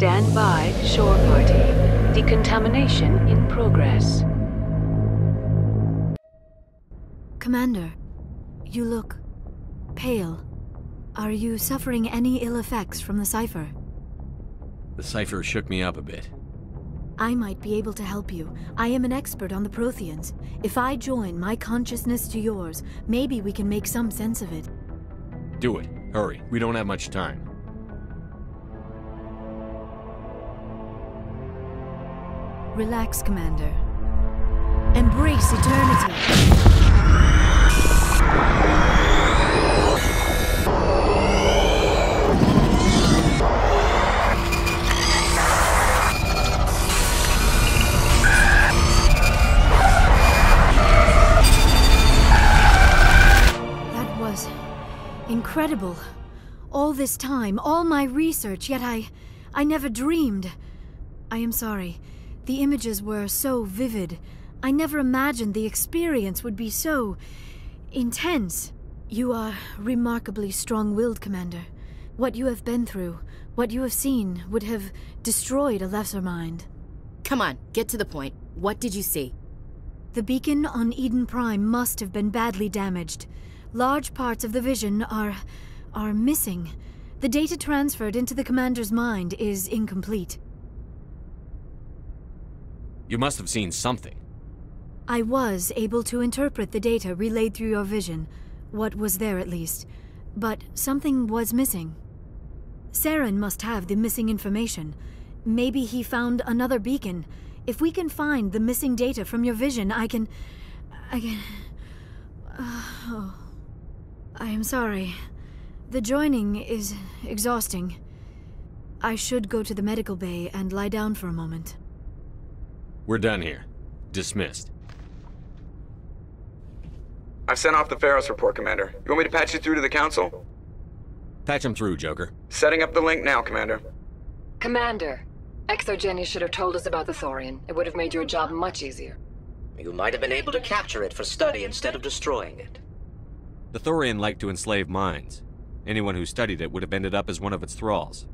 Stand by, shore party. Decontamination in progress. Commander, you look pale. Are you suffering any ill effects from the cipher? The cipher shook me up a bit. I might be able to help you. I am an expert on the Protheans. If I join my consciousness to yours, maybe we can make some sense of it. Do it. Hurry. We don't have much time. Relax, Commander. Embrace eternity. That was incredible. All this time, all my research, yet I never dreamed. I am sorry. The images were so vivid. I never imagined the experience would be so intense. You are remarkably strong-willed, Commander. What you have been through, what you have seen, would have destroyed a lesser mind. Come on, get to the point. What did you see? The beacon on Eden Prime must have been badly damaged. Large parts of the vision are missing. The data transferred into the Commander's mind is incomplete. You must have seen something. I was able to interpret the data relayed through your vision. What was there, at least. But something was missing. Saren must have the missing information. Maybe he found another beacon. If we can find the missing data from your vision, I can... Oh. I am sorry. The joining is exhausting. I should go to the medical bay and lie down for a moment. We're done here. Dismissed. I've sent off the Pharos report, Commander. You want me to patch you through to the Council? Patch him through, Joker. Setting up the link now, Commander. Commander, Exogeny should have told us about the Thorian. It would have made your job much easier. You might have been able to capture it for study instead of destroying it. The Thorian liked to enslave minds. Anyone who studied it would have ended up as one of its thralls.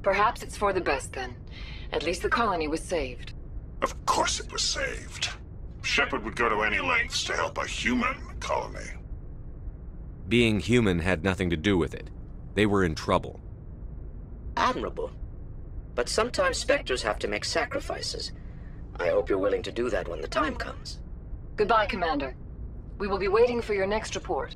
Perhaps it's for the best, then. At least the colony was saved. Of course it was saved. Shepard would go to any lengths to help a human colony. Being human had nothing to do with it. They were in trouble. Admirable. But sometimes Spectres have to make sacrifices. I hope you're willing to do that when the time comes. Goodbye, Commander. We will be waiting for your next report.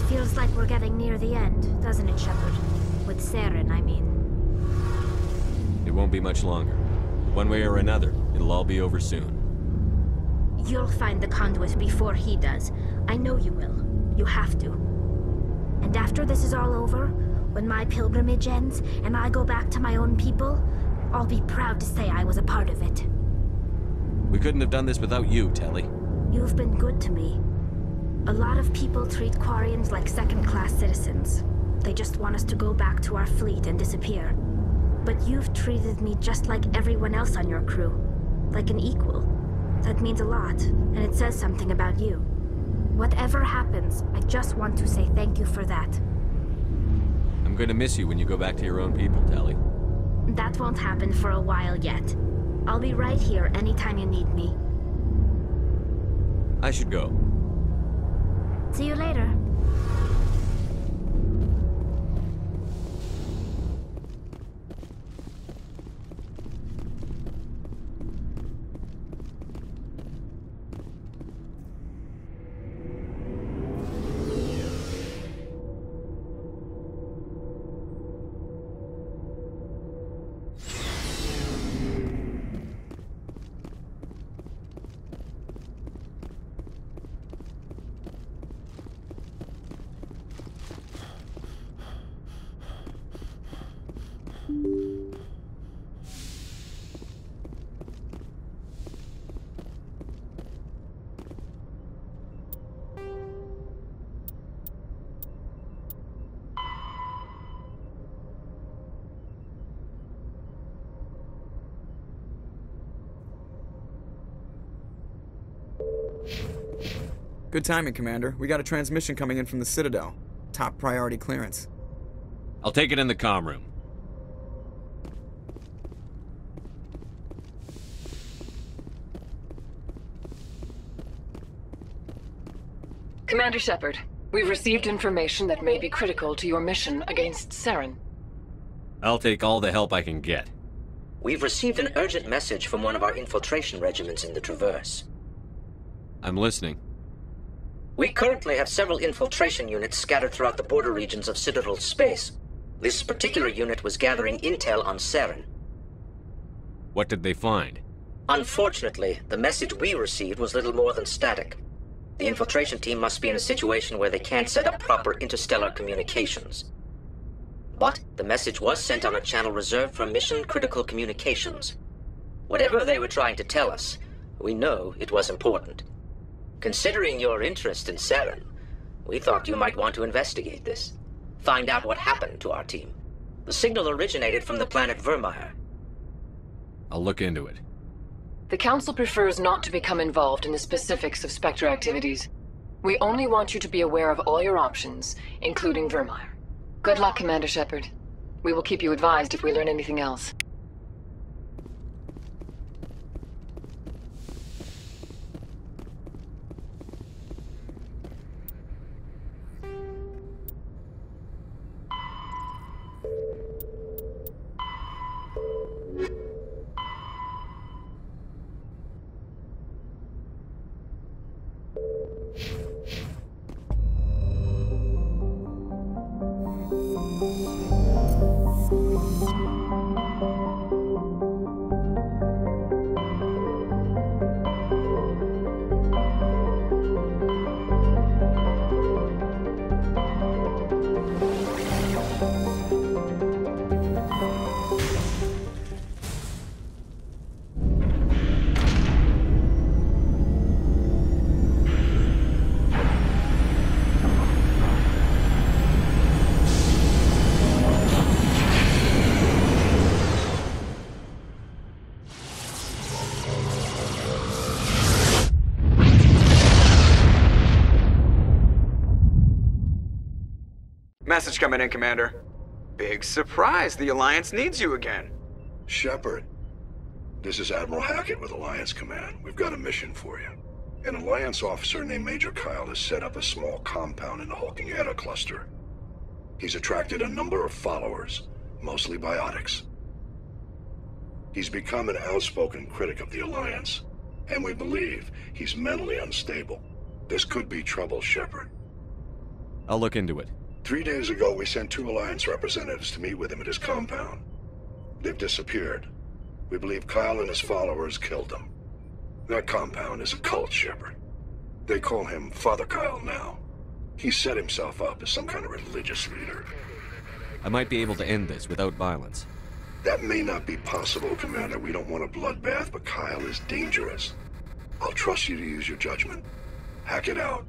Feels like we're getting near the end, doesn't it, Shepard? With Saren, I mean. It won't be much longer. One way or another, it'll all be over soon. You'll find the conduit before he does. I know you will. You have to. And after this is all over, when my pilgrimage ends and I go back to my own people, I'll be proud to say I was a part of it. We couldn't have done this without you, Telly. You've been good to me. A lot of people treat Quarians like second-class citizens. They just want us to go back to our fleet and disappear. But you've treated me just like everyone else on your crew. Like an equal. That means a lot, and it says something about you. Whatever happens, I just want to say thank you for that. I'm going to miss you when you go back to your own people, Telly. That won't happen for a while yet. I'll be right here anytime you need me. I should go. See you later. Good timing, Commander. We got a transmission coming in from the Citadel. Top priority clearance. I'll take it in the comm room. Commander Shepard, we've received information that may be critical to your mission against Saren. I'll take all the help I can get. We've received an urgent message from one of our infiltration regiments in the Traverse. I'm listening. We currently have several infiltration units scattered throughout the border regions of Citadel space. This particular unit was gathering intel on Saren. What did they find? Unfortunately, the message we received was little more than static. The infiltration team must be in a situation where they can't set up proper interstellar communications. But the message was sent on a channel reserved for mission-critical communications. Whatever they were trying to tell us, we know it was important. Considering your interest in Saren, we thought you might want to investigate this. Find out what happened to our team. The signal originated from the planet Vermeer. I'll look into it. The Council prefers not to become involved in the specifics of Spectre activities. We only want you to be aware of all your options, including Vermeer. Good luck, Commander Shepard. We will keep you advised if we learn anything else. Message coming in, Commander. Big surprise, the Alliance needs you again. Shepard, this is Admiral Hackett with Alliance Command. We've got a mission for you. An Alliance officer named Major Kyle has set up a small compound in the Hulking Eta cluster. He's attracted a number of followers, mostly biotics. He's become an outspoken critic of the Alliance, and we believe he's mentally unstable. This could be trouble, Shepard. I'll look into it. 3 days ago, we sent 2 Alliance representatives to meet with him at his compound. They've disappeared. We believe Kyle and his followers killed them. That compound is a cult, Shepard. They call him Father Kyle now. He set himself up as some kind of religious leader. I might be able to end this without violence. That may not be possible, Commander. We don't want a bloodbath, but Kyle is dangerous. I'll trust you to use your judgment. Hack it out.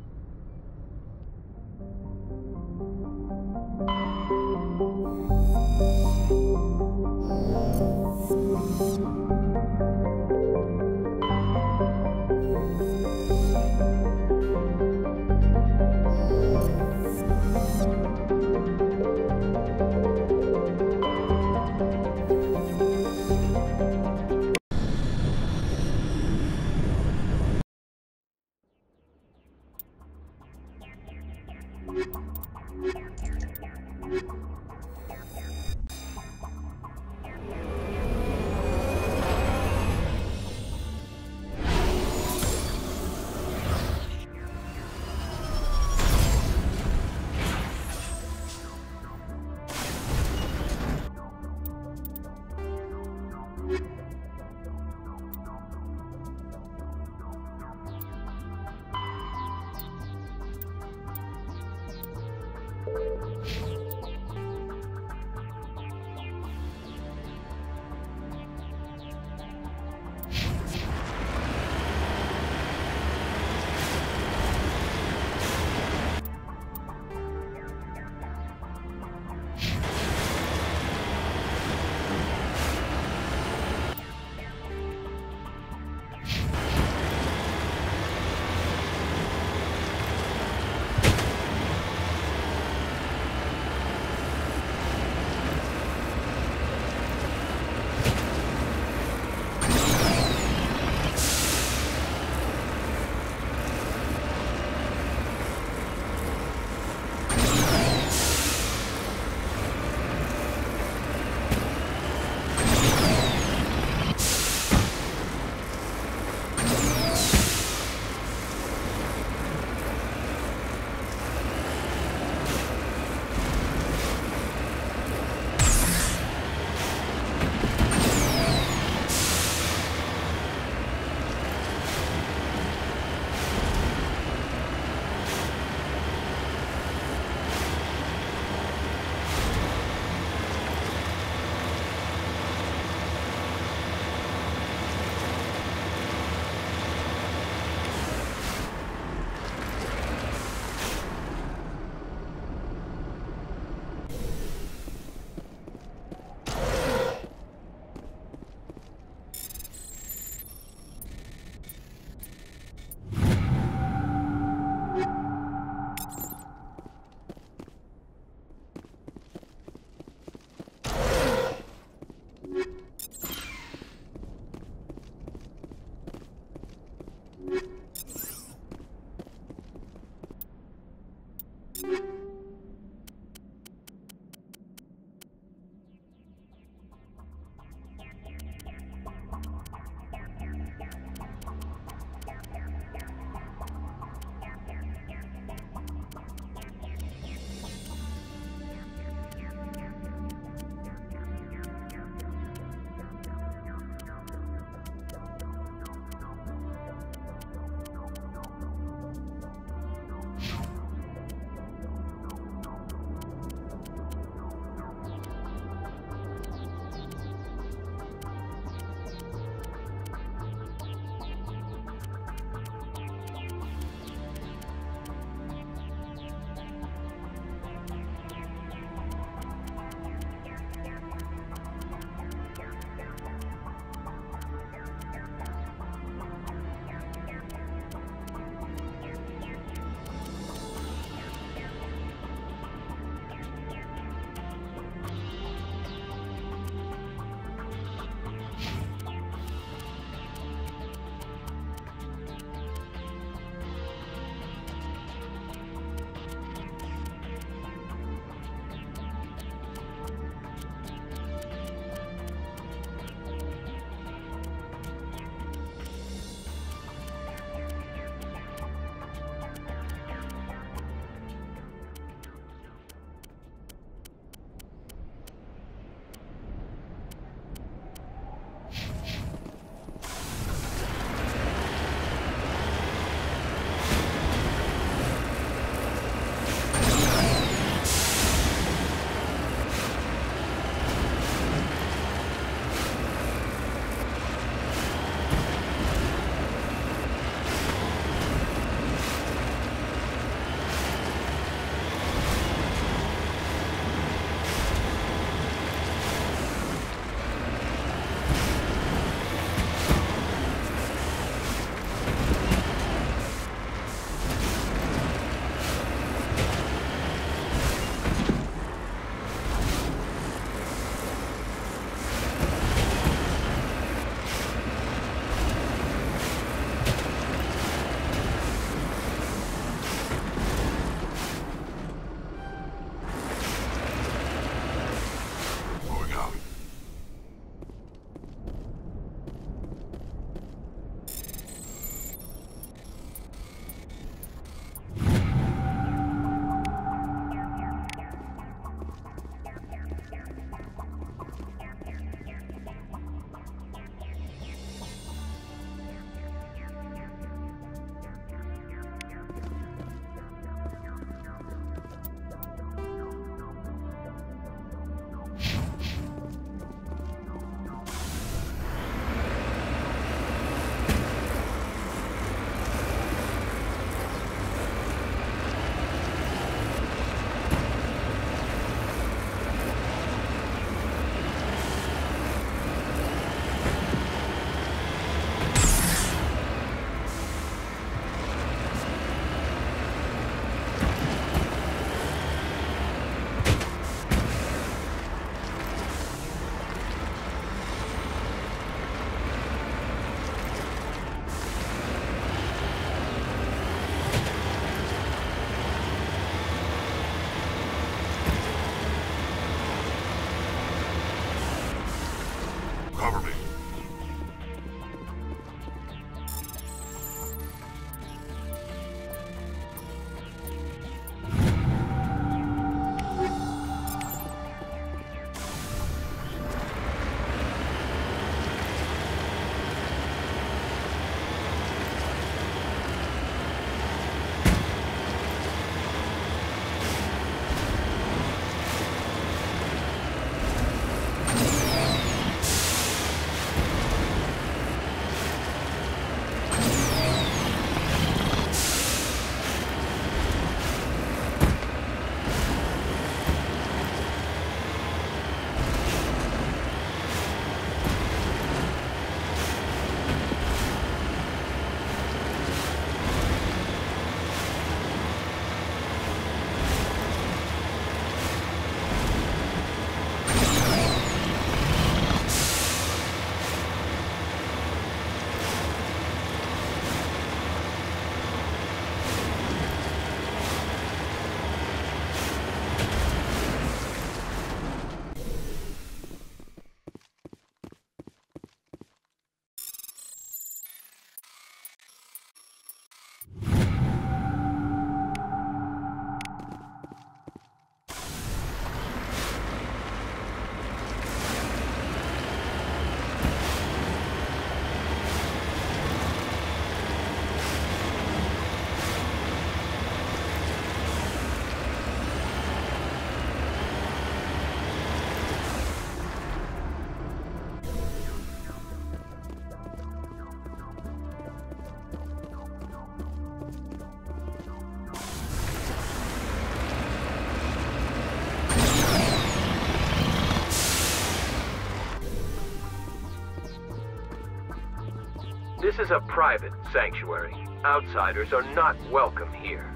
This is a private sanctuary. Outsiders are not welcome here.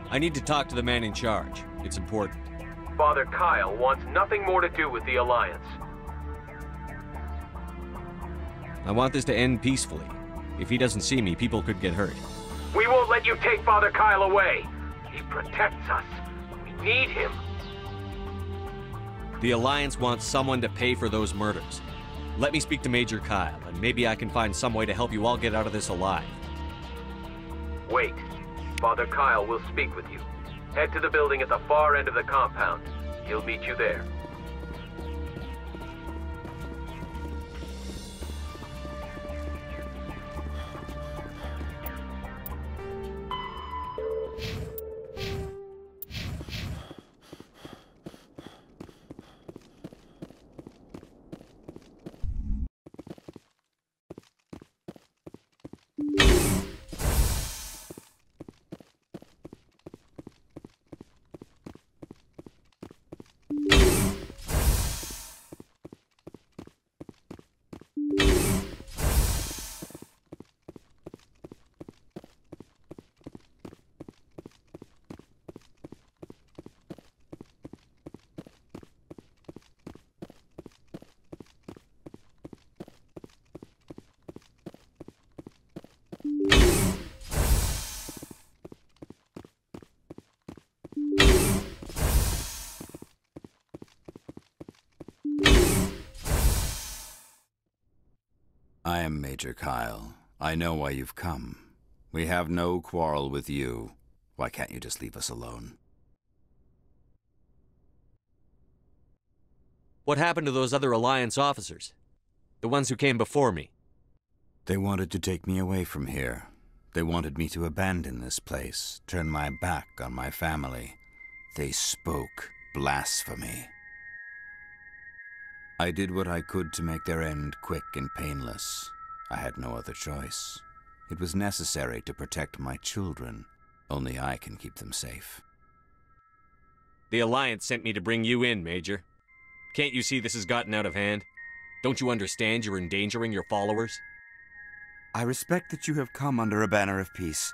I need to talk to the man in charge. It's important. Father Kyle wants nothing more to do with the Alliance. I want this to end peacefully. If he doesn't see me, people could get hurt. We won't let you take Father Kyle away. He protects us. We need him. The Alliance wants someone to pay for those murders. Let me speak to Major Kyle, and maybe I can find some way to help you all get out of this alive. Wait. Father Kyle will speak with you. Head to the building at the far end of the compound. He'll meet you there. I am Major Kyle. I know why you've come. We have no quarrel with you. Why can't you just leave us alone? What happened to those other Alliance officers? The ones who came before me? They wanted to take me away from here. They wanted me to abandon this place, turn my back on my family. They spoke blasphemy. I did what I could to make their end quick and painless. I had no other choice. It was necessary to protect my children. Only I can keep them safe. The Alliance sent me to bring you in, Major. Can't you see this has gotten out of hand? Don't you understand you're endangering your followers? I respect that you have come under a banner of peace,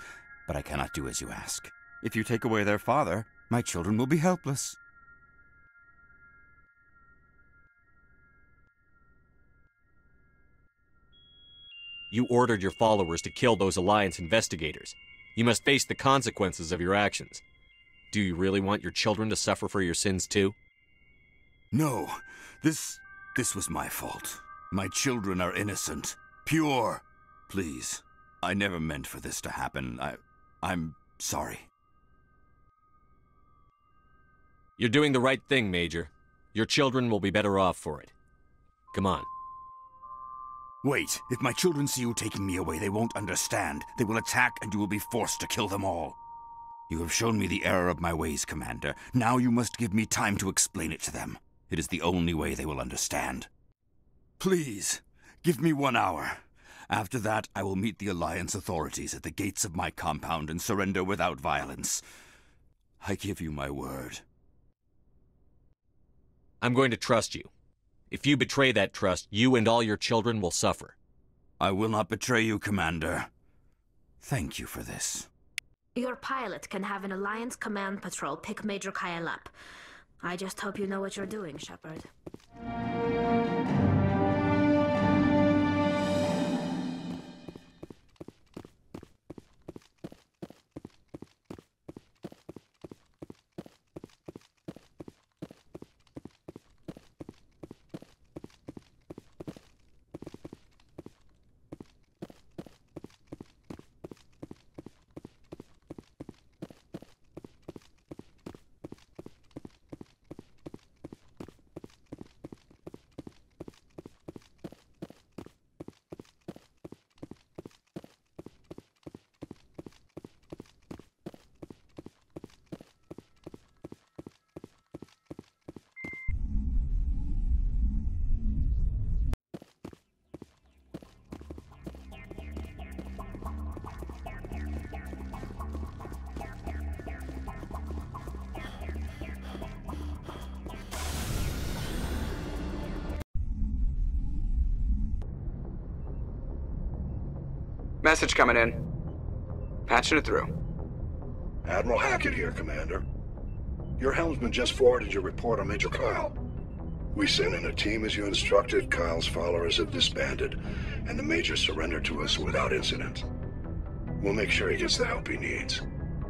but I cannot do as you ask. If you take away their father, my children will be helpless. You ordered your followers to kill those Alliance investigators. You must face the consequences of your actions. Do you really want your children to suffer for your sins too? No, this was my fault. My children are innocent, pure. Please, I never meant for this to happen. I'm sorry. You're doing the right thing, Major. Your children will be better off for it. Come on. Wait, if my children see you taking me away, they won't understand. They will attack and you will be forced to kill them all. You have shown me the error of my ways, Commander. Now you must give me time to explain it to them. It is the only way they will understand. Please, give me 1 hour. After that, I will meet the Alliance authorities at the gates of my compound and surrender without violence. I give you my word. I'm going to trust you. If you betray that trust, you and all your children will suffer. I will not betray you, Commander. Thank you for this. Your pilot can have an Alliance command patrol pick Major Kyle up. I just hope you know what you're doing, Shepard. Message coming in. Patching it through. Admiral Hackett here, Commander. Your helmsman just forwarded your report on Major Kyle. We sent in a team as you instructed. Kyle's followers have disbanded, and the Major surrendered to us without incident. We'll make sure he gets the help he needs.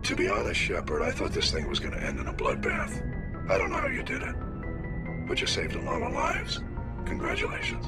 To be honest, Shepard, I thought this thing was going to end in a bloodbath. I don't know how you did it, but you saved a lot of lives. Congratulations.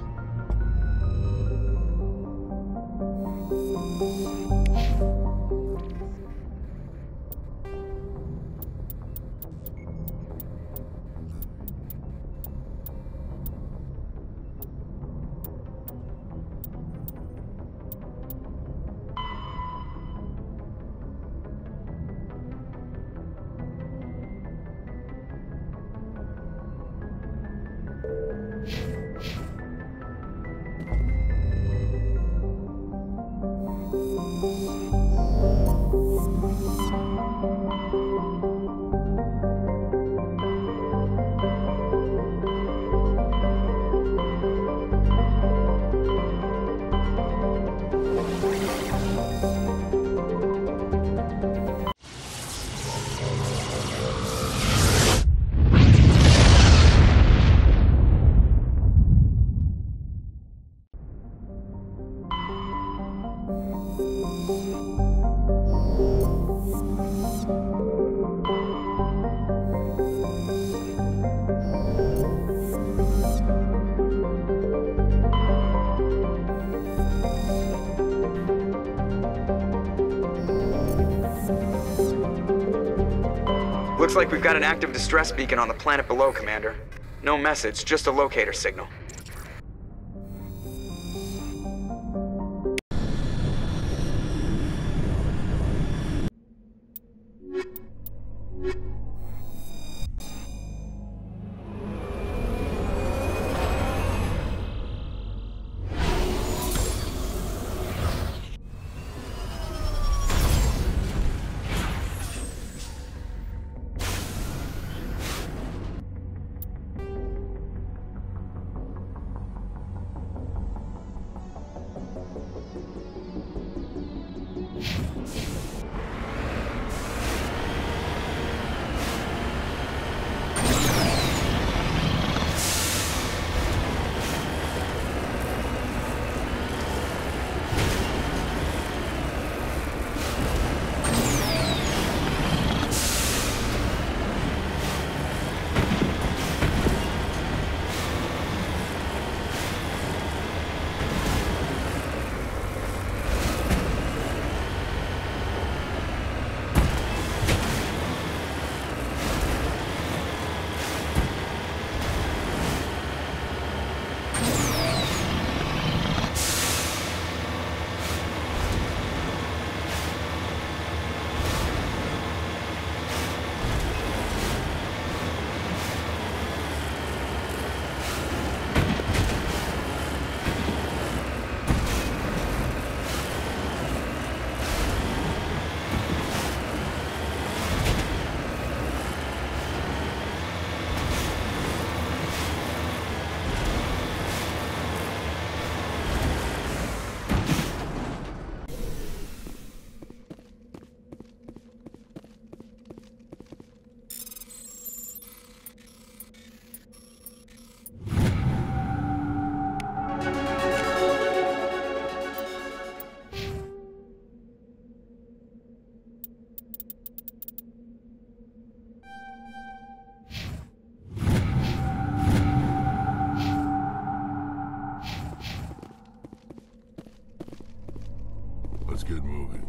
Looks like we've got an active distress beacon on the planet below, Commander. No message, just a locator signal. Let's get moving.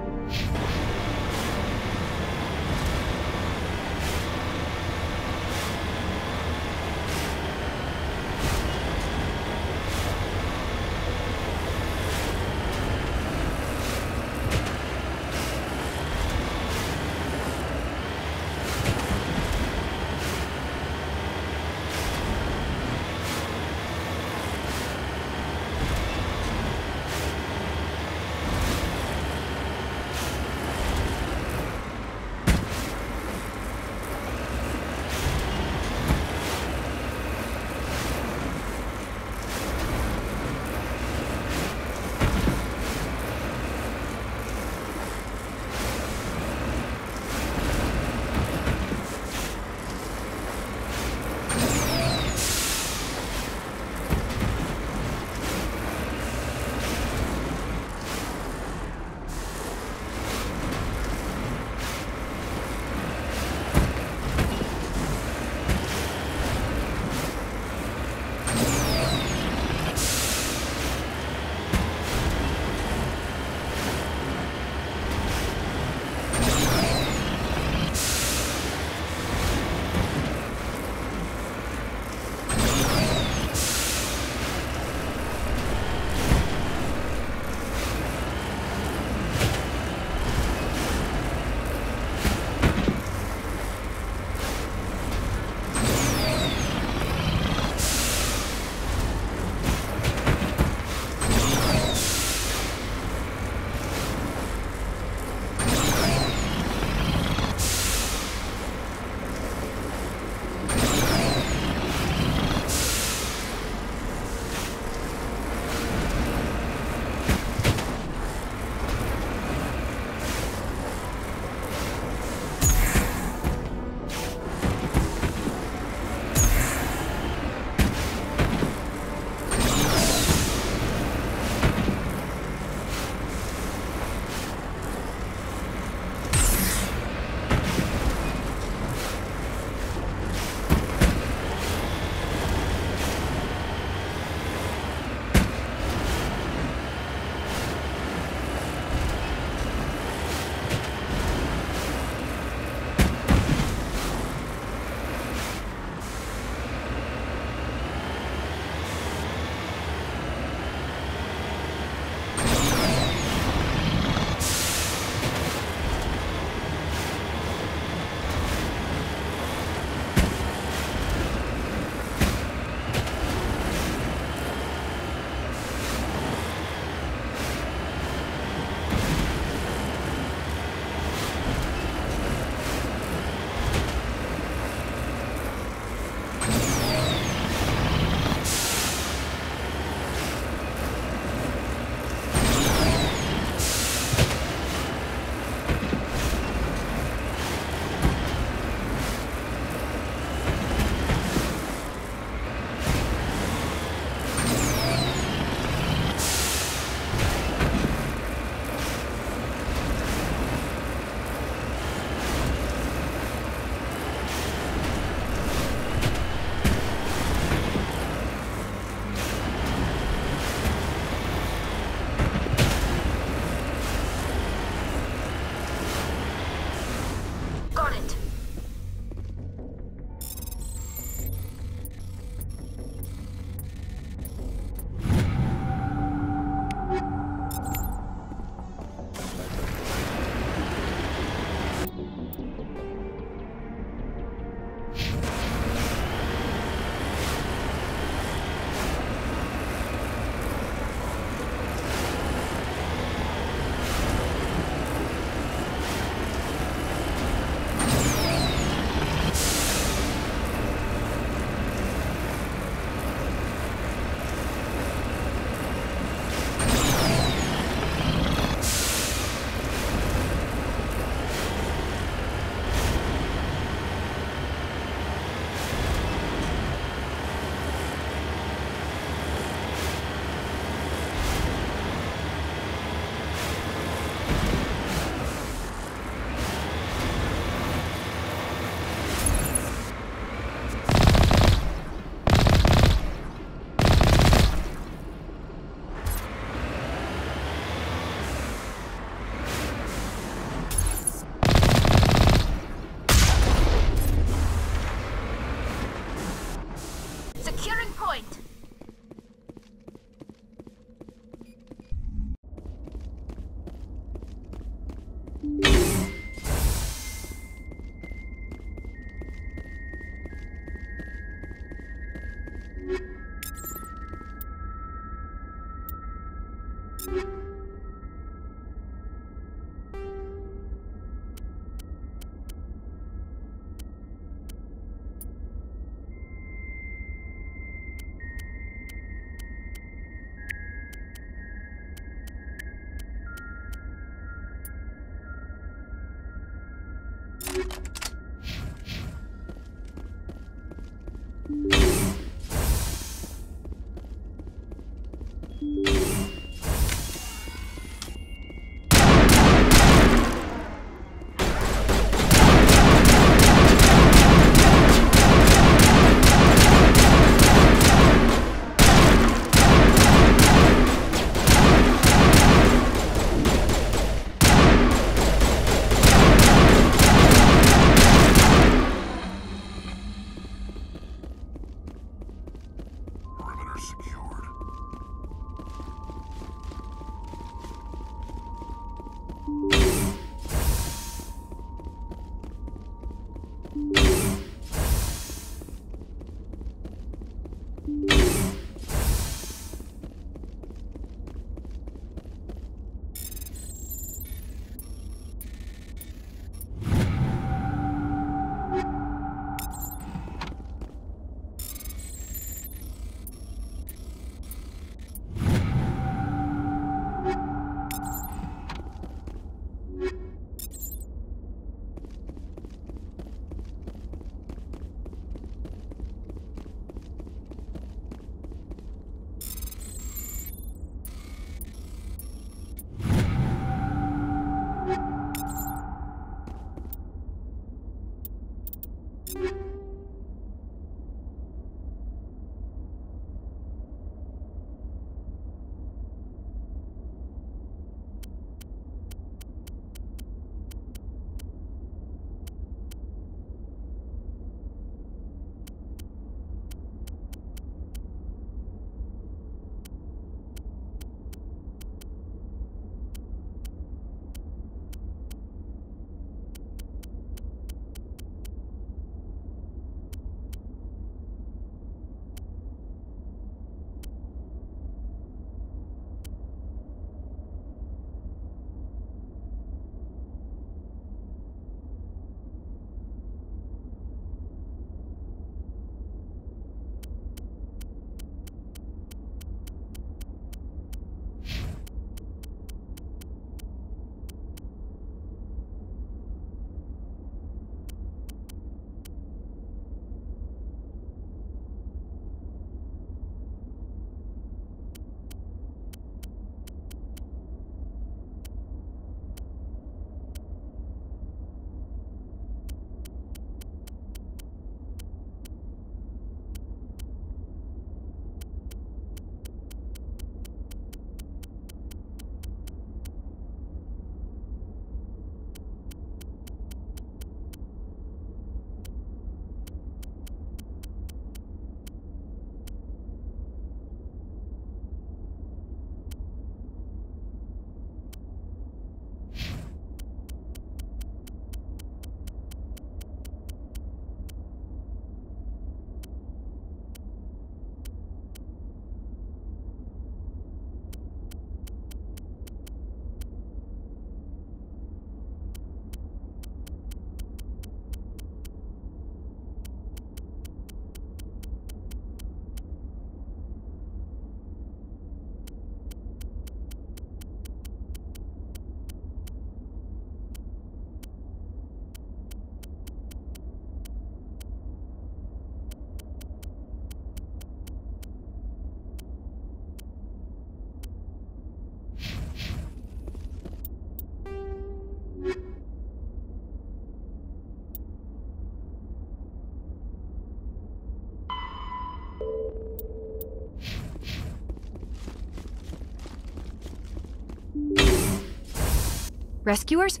Rescuers?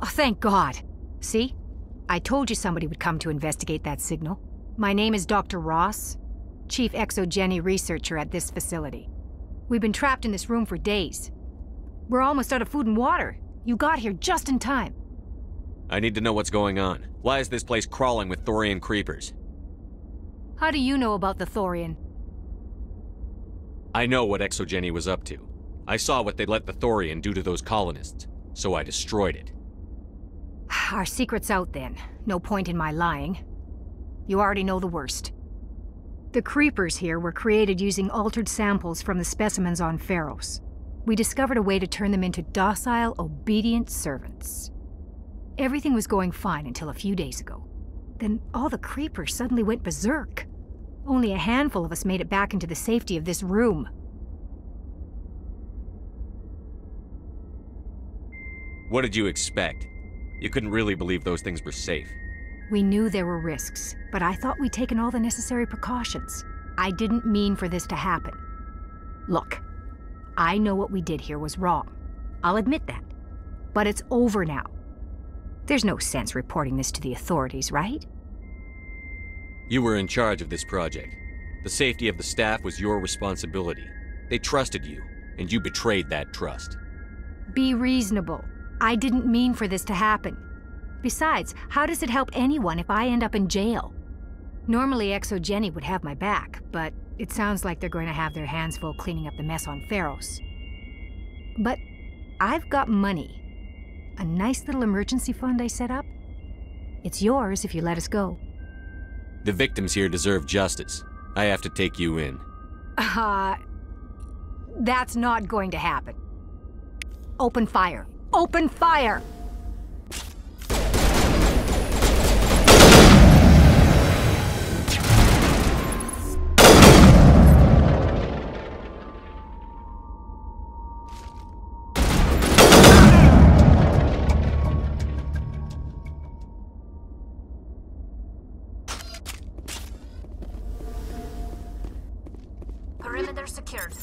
Oh, thank God. See? I told you somebody would come to investigate that signal. My name is Dr. Ross, Chief Exogeny Researcher at this facility. We've been trapped in this room for days. We're almost out of food and water. You got here just in time. I need to know what's going on. Why is this place crawling with Thorian creepers? How do you know about the Thorian? I know what Exogeny was up to. I saw what they let the Thorian do to those colonists, so I destroyed it. Our secret's out then. No point in my lying. You already know the worst. The creepers here were created using altered samples from the specimens on Pharos. We discovered a way to turn them into docile, obedient servants. Everything was going fine until a few days ago. Then all the creepers suddenly went berserk. Only a handful of us made it back into the safety of this room. What did you expect? You couldn't really believe those things were safe. We knew there were risks, but I thought we'd taken all the necessary precautions. I didn't mean for this to happen. Look, I know what we did here was wrong. I'll admit that. But it's over now. There's no sense reporting this to the authorities, right? You were in charge of this project. The safety of the staff was your responsibility. They trusted you, and you betrayed that trust. Be reasonable. I didn't mean for this to happen. Besides, how does it help anyone if I end up in jail? Normally Exogeny would have my back, but it sounds like they're going to have their hands full cleaning up the mess on Pharos. But I've got money. A nice little emergency fund I set up. It's yours if you let us go. The victims here deserve justice. I have to take you in. That's not going to happen. Open fire. Open fire! Perimeter secured.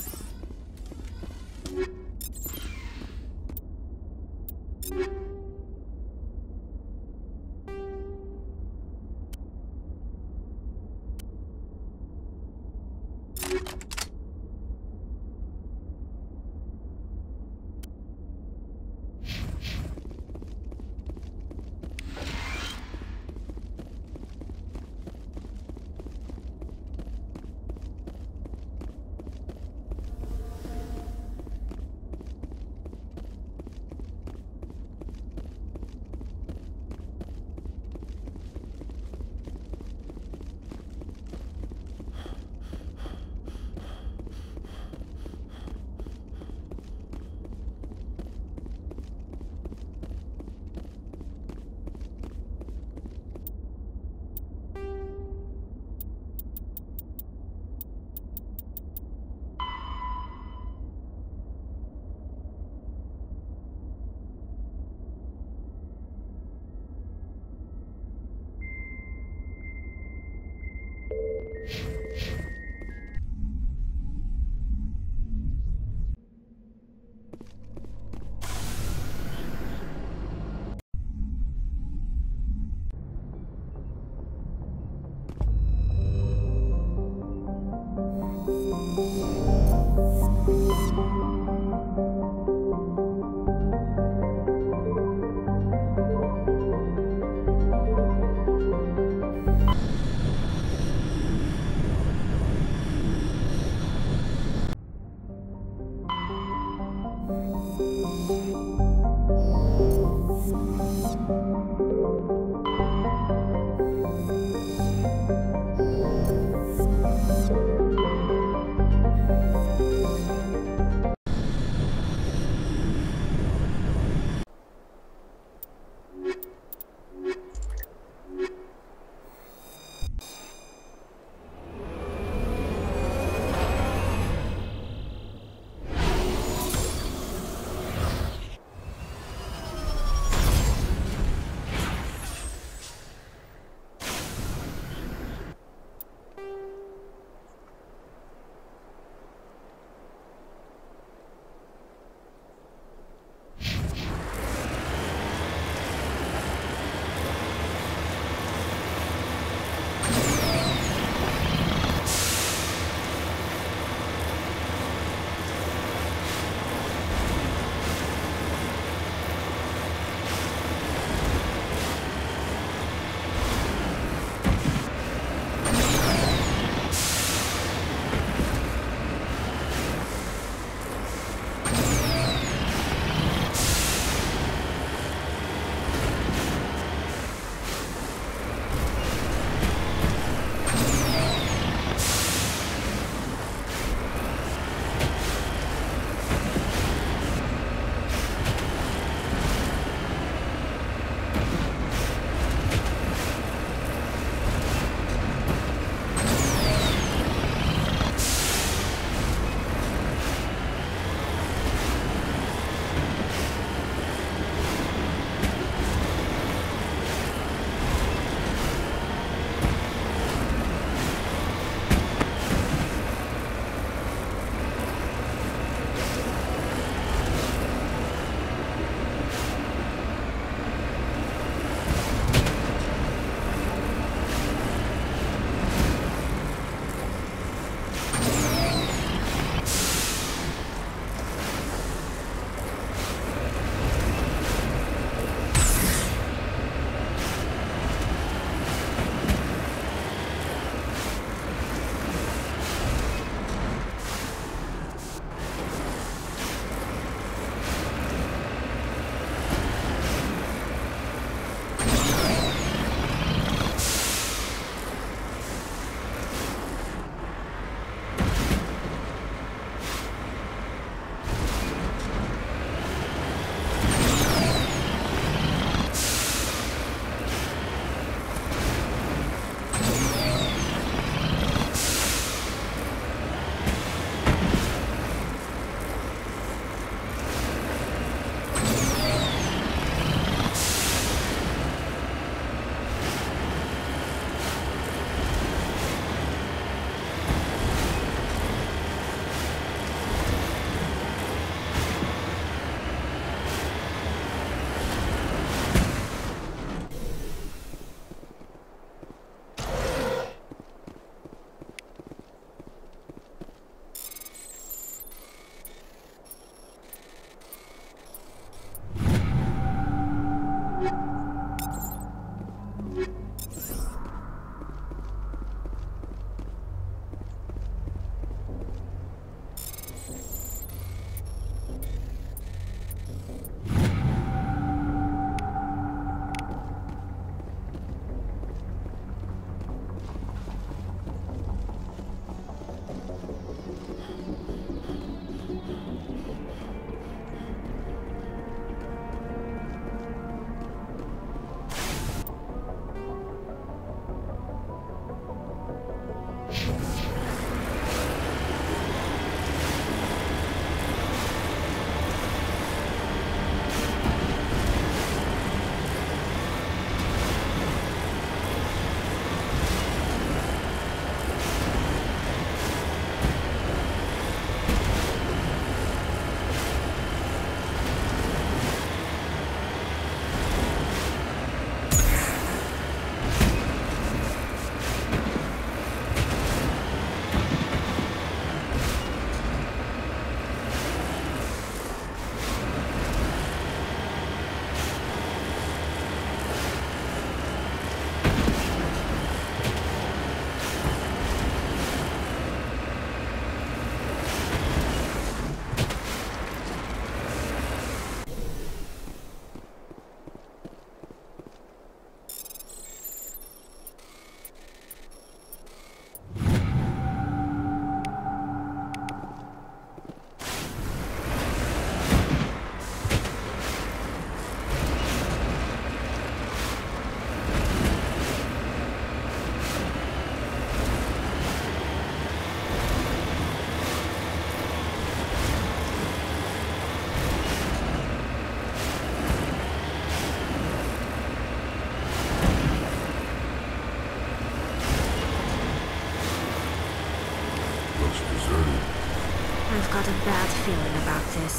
got a bad feeling about this.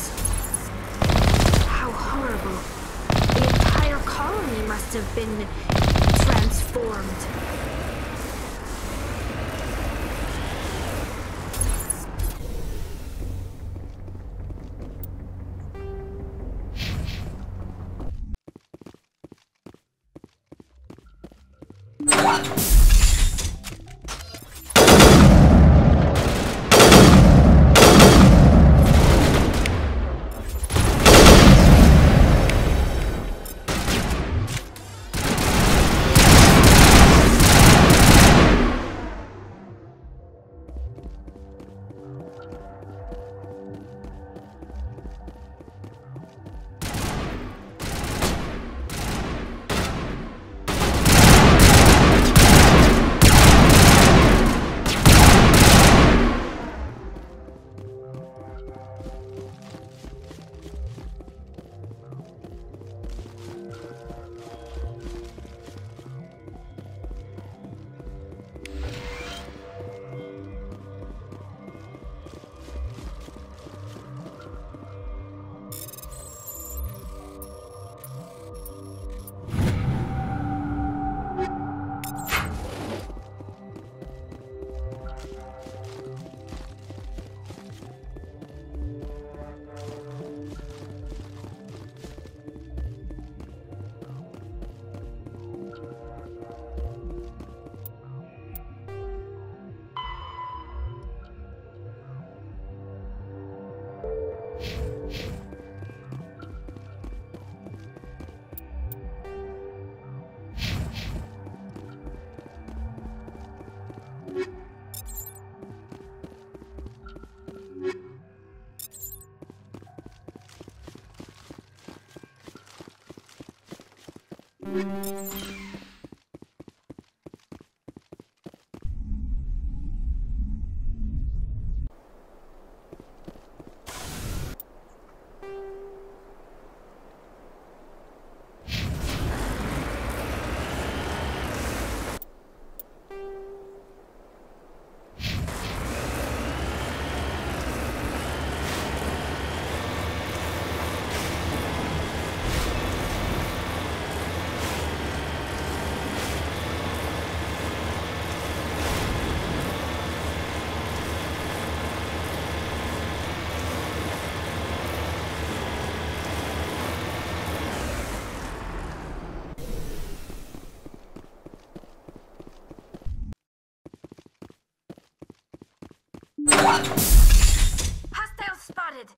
How horrible. The entire colony must have been transformed. Hostile spotted!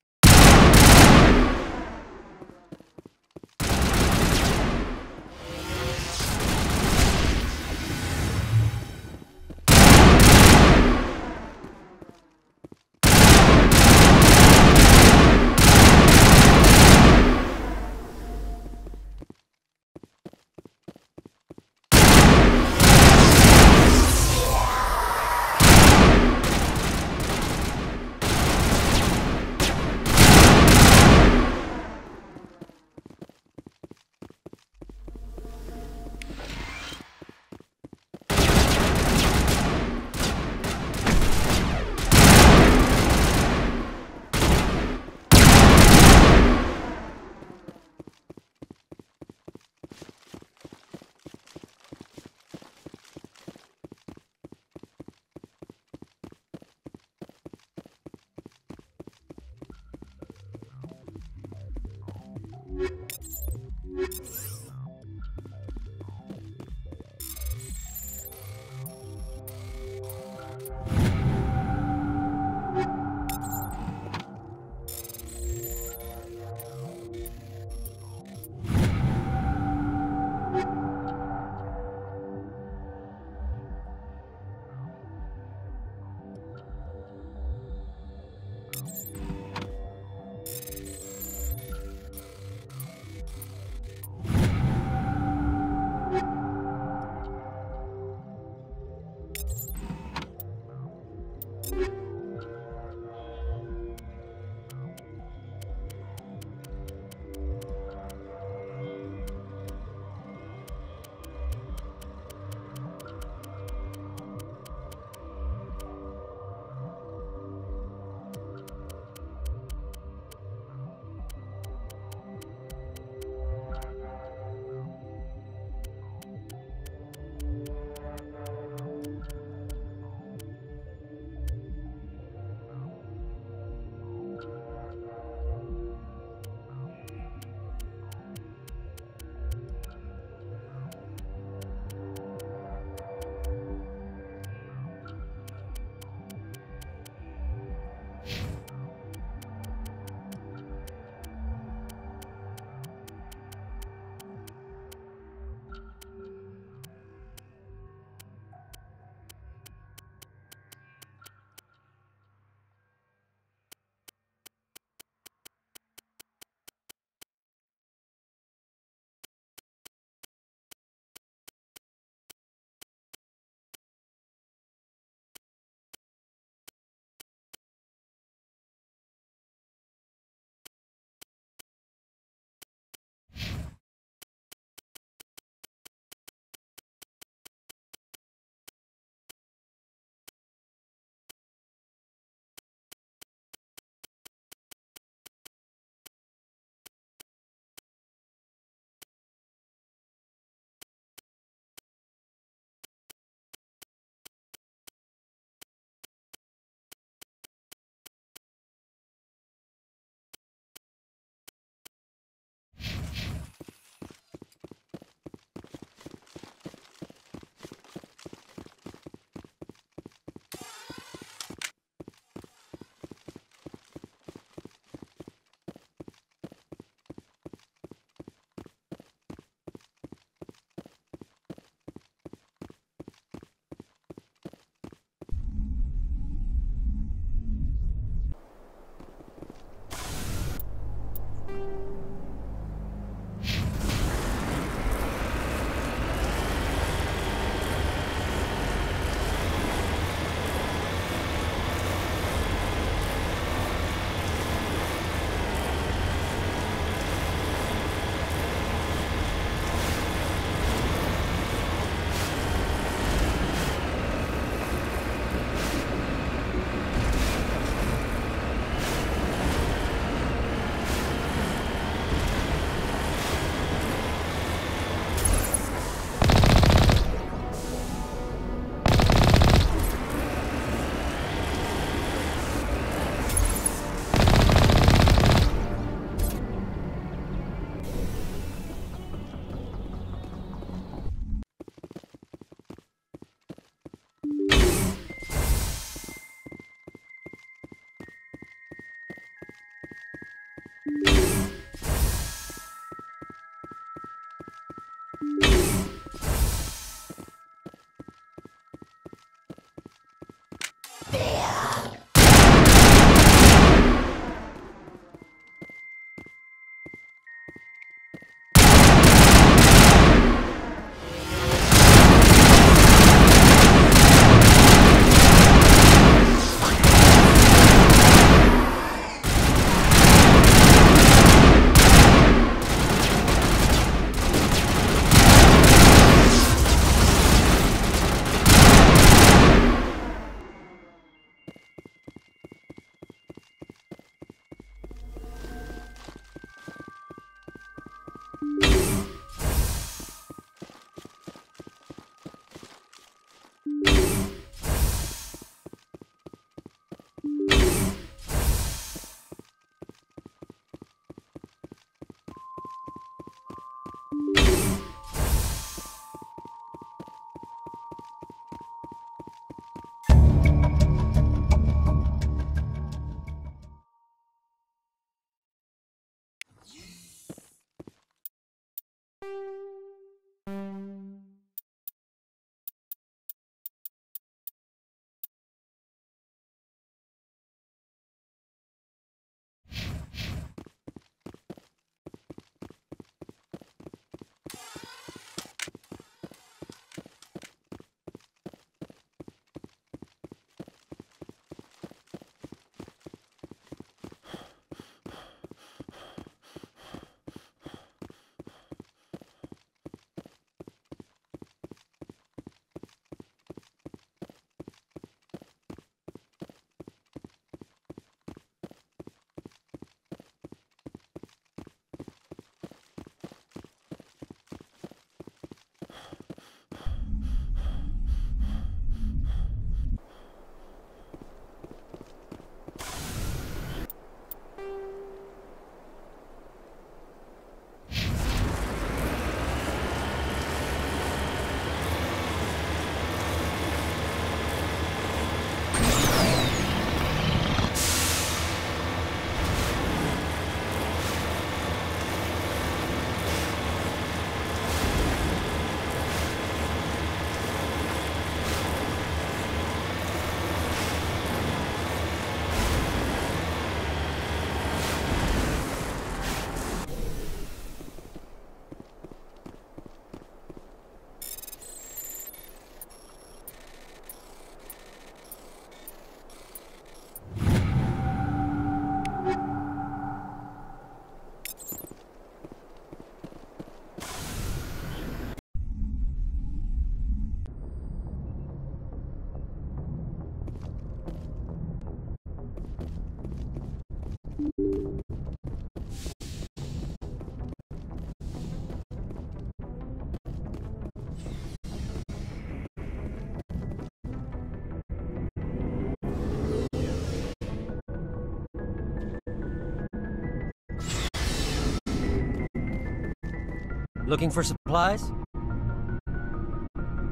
Looking for supplies?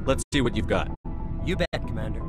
Let's see what you've got. You bet, Commander.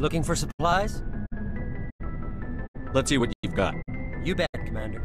Looking for supplies? Let's see what you've got. You bet, Commander.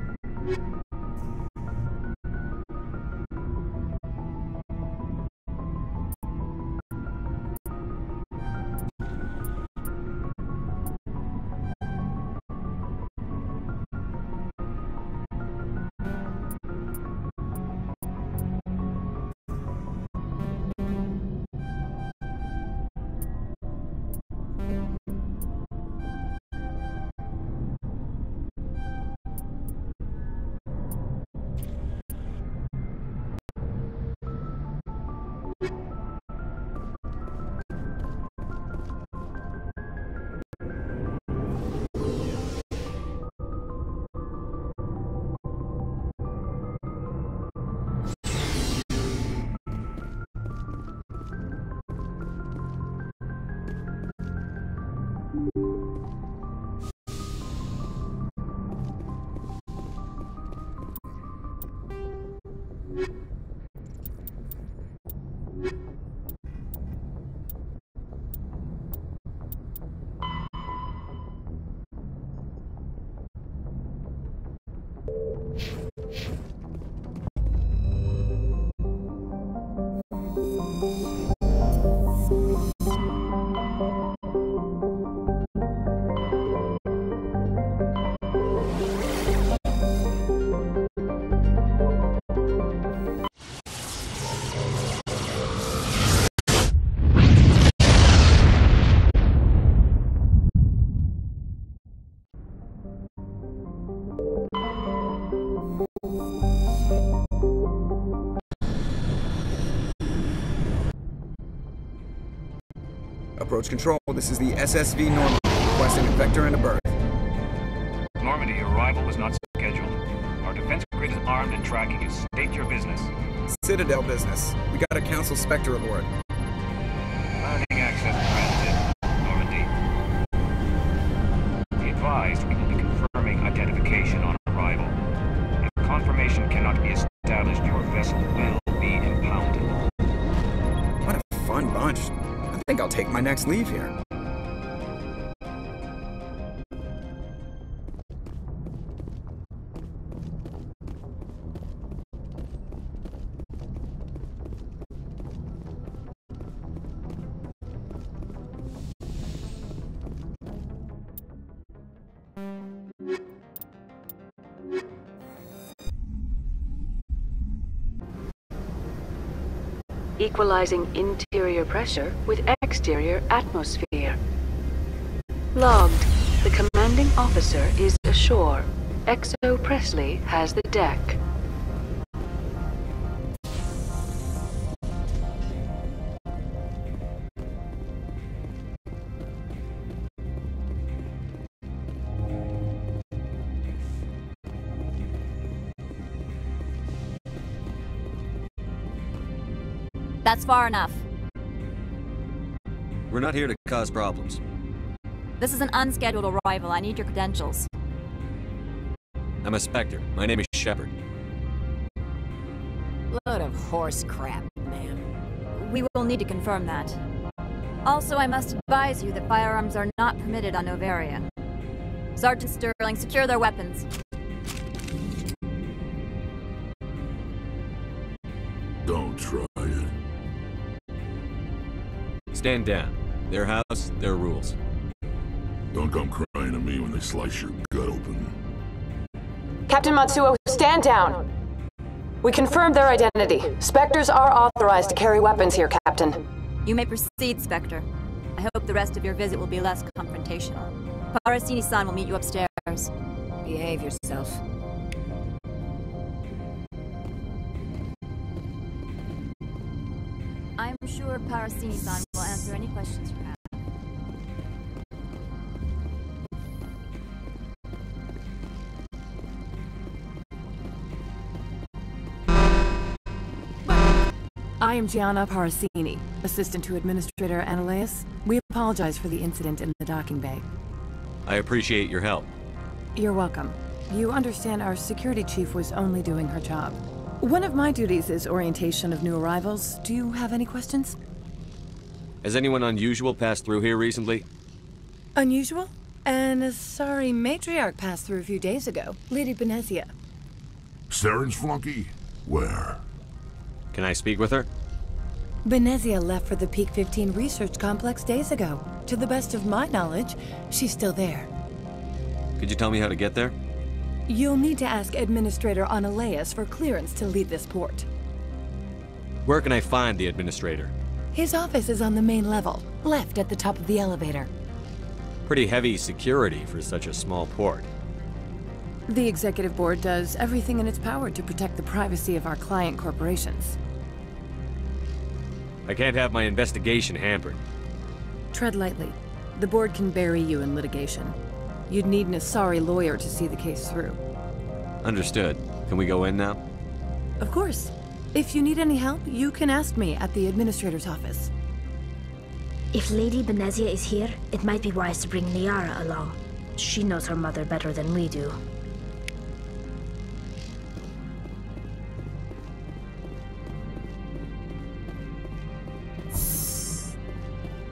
Approach control, this is the SSV Normandy, requesting a vector and a berth. Normandy, your arrival was not scheduled. Our defense grid is armed and tracking you. State your business. Citadel business. We got a Council Spectre aboard. Landing access granted. Normandy. Be advised, we will be confirming identification on arrival. If confirmation cannot be established, your vessel will be impounded. What a fun bunch. I think I'll take my next leave here. Equalizing interior pressure with exterior atmosphere. Logged. The commanding officer is ashore. XO Presley has the deck. That's far enough. We're not here to cause problems. This is an unscheduled arrival. I need your credentials. I'm a Spectre. My name is Shepard. Load of horse crap, ma'am. We will need to confirm that. Also, I must advise you that firearms are not permitted on Novaria. Sergeant Sterling, secure their weapons. Don't try it. Stand down. Their house, their rules. Don't come crying to me when they slice your gut open. Captain Matsuo, stand down! We confirmed their identity. Spectres are authorized to carry weapons here, Captain. You may proceed, Spectre. I hope the rest of your visit will be less confrontational. Parasini-san will meet you upstairs. Behave yourself. I'm sure Parasini-san will answer any questions you have. I am Gianna Parasini, assistant to Administrator Ananias. We apologize for the incident in the docking bay. I appreciate your help. You're welcome. You understand our security chief was only doing her job. One of my duties is orientation of new arrivals. Do you have any questions? Has anyone unusual passed through here recently? Unusual? And a sorry matriarch passed through a few days ago. Lady Benezia. Saren's flunky? Where? Can I speak with her? Benezia left for the Peak 15 research complex days ago. To the best of my knowledge, she's still there. Could you tell me how to get there? You'll need to ask Administrator Analeas for clearance to leave this port. Where can I find the Administrator? His office is on the main level, left at the top of the elevator. Pretty heavy security for such a small port. The Executive Board does everything in its power to protect the privacy of our client corporations. I can't have my investigation hampered. Tread lightly. The Board can bury you in litigation. You'd need an Asari lawyer to see the case through. Understood. Can we go in now? Of course. If you need any help, you can ask me at the Administrator's office. If Lady Benezia is here, it might be wise to bring Liara along. She knows her mother better than we do.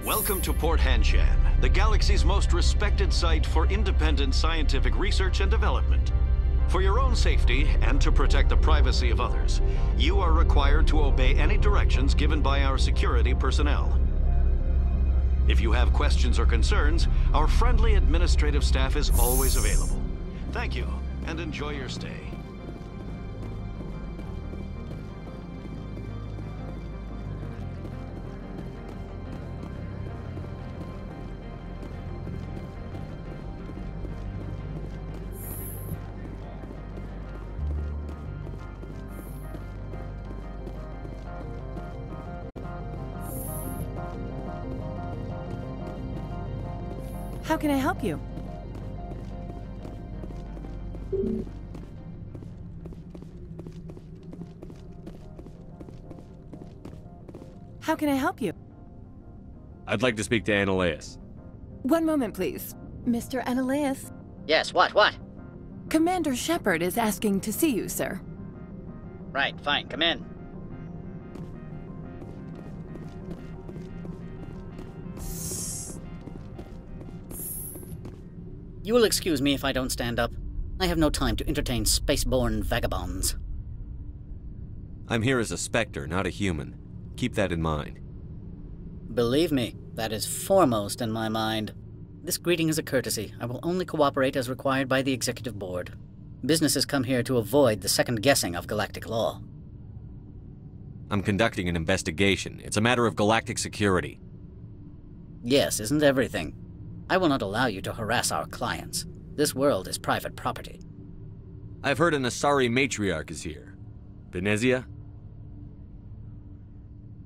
Welcome to Port Hanshan, the galaxy's most respected site for independent scientific research and development. For your own safety and to protect the privacy of others, you are required to obey any directions given by our security personnel. If you have questions or concerns, our friendly administrative staff is always available. Thank you, and enjoy your stay. How can I help you? How can I help you? I'd like to speak to Analeas. One moment, please. Mr. Analeas? Yes, what? Commander Shepard is asking to see you, sir. Right, fine, come in. You will excuse me if I don't stand up. I have no time to entertain spaceborne vagabonds. I'm here as a Spectre, not a human. Keep that in mind. Believe me, that is foremost in my mind. This greeting is a courtesy. I will only cooperate as required by the Executive Board. Businesses come here to avoid the second-guessing of galactic law. I'm conducting an investigation. It's a matter of galactic security. Yes, isn't everything? I will not allow you to harass our clients. This world is private property. I've heard an Asari matriarch is here. Benezia?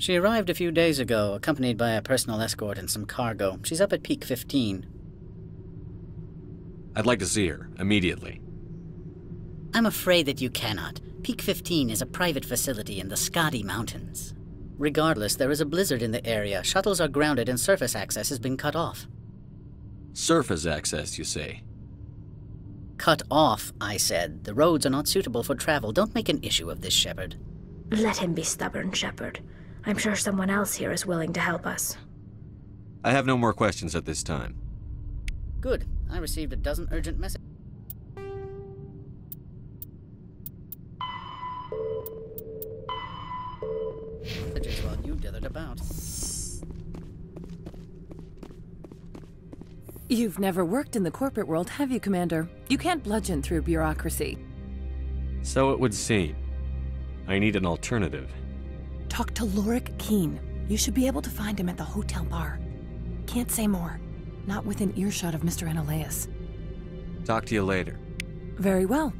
She arrived a few days ago, accompanied by a personal escort and some cargo. She's up at Peak 15. I'd like to see her, immediately. I'm afraid that you cannot. Peak 15 is a private facility in the Skadi Mountains. Regardless, there is a blizzard in the area. Shuttles are grounded and surface access has been cut off. Surface access, you say? Cut off, I said. The roads are not suitable for travel. Don't make an issue of this, Shepard. Let him be stubborn, Shepard. I'm sure someone else here is willing to help us. I have no more questions at this time. Good. I received a dozen urgent messages. While you dithered about. You've never worked in the corporate world, have you, Commander? You can't bludgeon through bureaucracy. So it would seem. I need an alternative. Talk to Lorik Keen. You should be able to find him at the hotel bar. Can't say more. Not within earshot of Mr. Analeas. Talk to you later. Very well.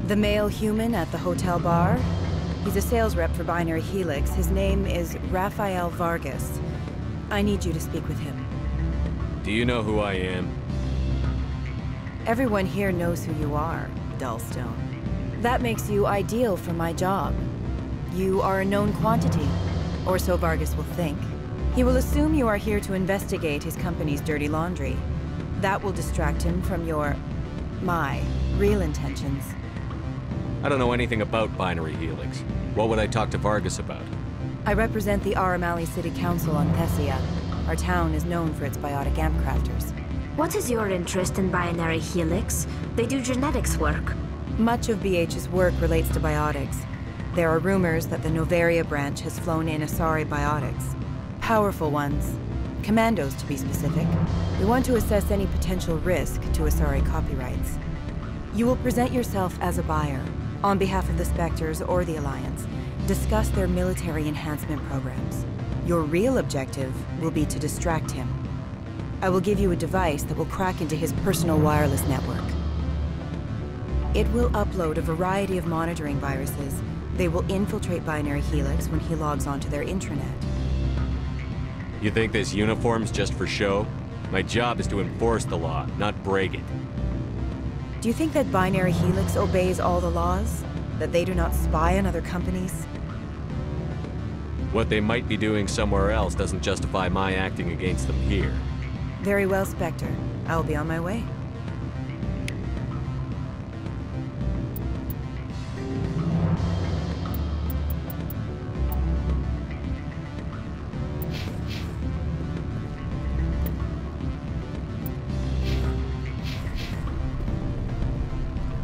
The male human at the hotel bar? He's a sales rep for Binary Helix. His name is Rafael Vargas. I need you to speak with him. Do you know who I am? Everyone here knows who you are, Dullstone. That makes you ideal for my job. You are a known quantity, or so Vargas will think. He will assume you are here to investigate his company's dirty laundry. That will distract him from my real intentions. I don't know anything about Binary Helix. What would I talk to Vargas about? I represent the Aramali City Council on Thessia. Our town is known for its biotic amp crafters. What is your interest in Binary Helix? They do genetics work. Much of BH's work relates to biotics. There are rumors that the Noveria branch has flown in Asari biotics. Powerful ones. Commandos, to be specific. We want to assess any potential risk to Asari copyrights. You will present yourself as a buyer, on behalf of the Spectres or the Alliance. Discuss their military enhancement programs. Your real objective will be to distract him. I will give you a device that will crack into his personal wireless network. It will upload a variety of monitoring viruses. They will infiltrate Binary Helix when he logs onto their intranet. You think this uniform's just for show? My job is to enforce the law, not break it. Do you think that Binary Helix obeys all the laws? That they do not spy on other companies? What they might be doing somewhere else doesn't justify my acting against them here. Very well, Spectre. I will be on my way.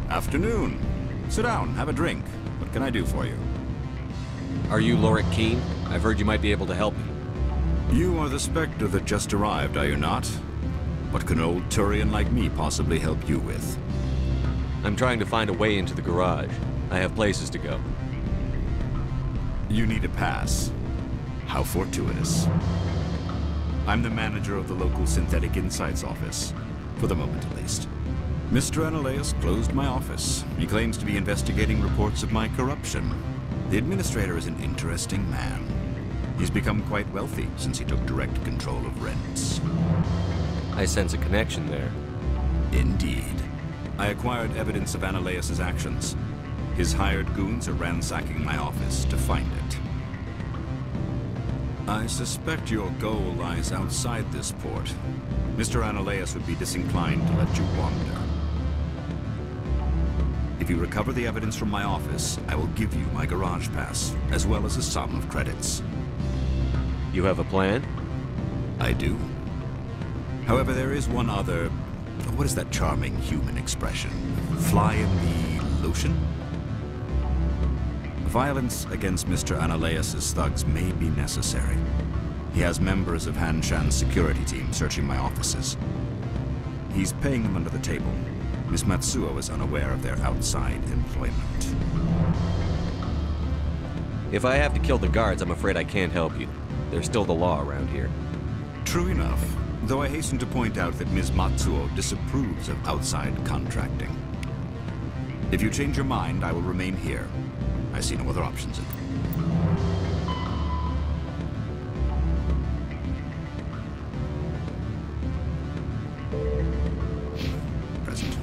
Afternoon. Sit down, have a drink. What can I do for you? Are you Lorik Keen? I've heard you might be able to help me. You are the Spectre that just arrived, are you not? What can an old Turian like me possibly help you with? I'm trying to find a way into the garage. I have places to go. You need a pass. How fortuitous. I'm the manager of the local Synthetic Insights office. For the moment, at least. Mr. Analaeus closed my office. He claims to be investigating reports of my corruption. The administrator is an interesting man. He's become quite wealthy since he took direct control of rents. I sense a connection there. Indeed. I acquired evidence of Analaeus' actions. His hired goons are ransacking my office to find it. I suspect your goal lies outside this port. Mr. Analaeus would be disinclined to let you wander. If you recover the evidence from my office, I will give you my garage pass, as well as a sum of credits. You have a plan? I do. However, there is one other... What is that charming human expression? Fly in the lotion? Violence against Mr. Analaeus' thugs may be necessary. He has members of Han Shan's security team searching my offices. He's paying them under the table. Miss Matsuo is unaware of their outside employment. If I have to kill the guards, I'm afraid I can't help you. There's still the law around here. True enough, though I hasten to point out that Ms. Matsuo disapproves of outside contracting. If you change your mind, I will remain here. I see no other options. Present.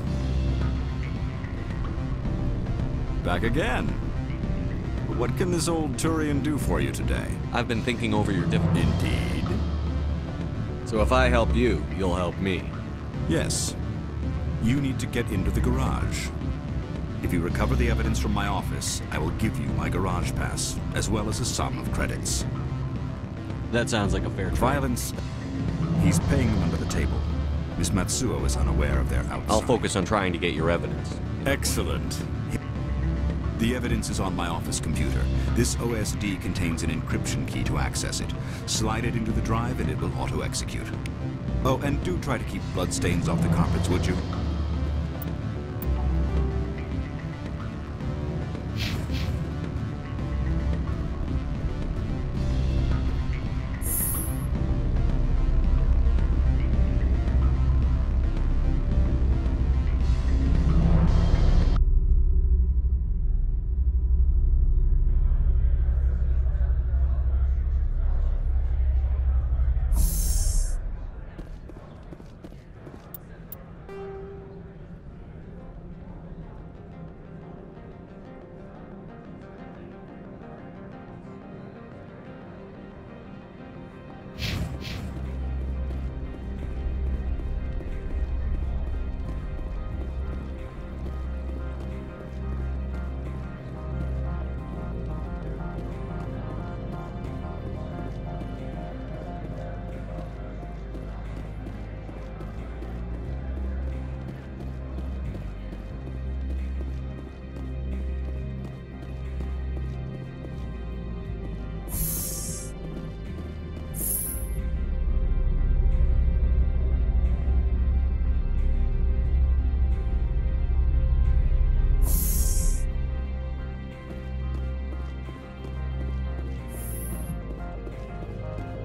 Back again. What can this old Turian do for you today? I've been thinking over your Indeed. So if I help you, you'll help me. Yes. You need to get into the garage. If you recover the evidence from my office, I will give you my garage pass, as well as a sum of credits. That sounds like a fair trade. Violence. He's paying them under the table. Miss Matsuo is unaware of their outside. I'll focus on trying to get your evidence. Excellent. The evidence is on my office computer. This OSD contains an encryption key to access it. Slide it into the drive and it will auto-execute. Oh, and do try to keep bloodstains off the carpets, would you?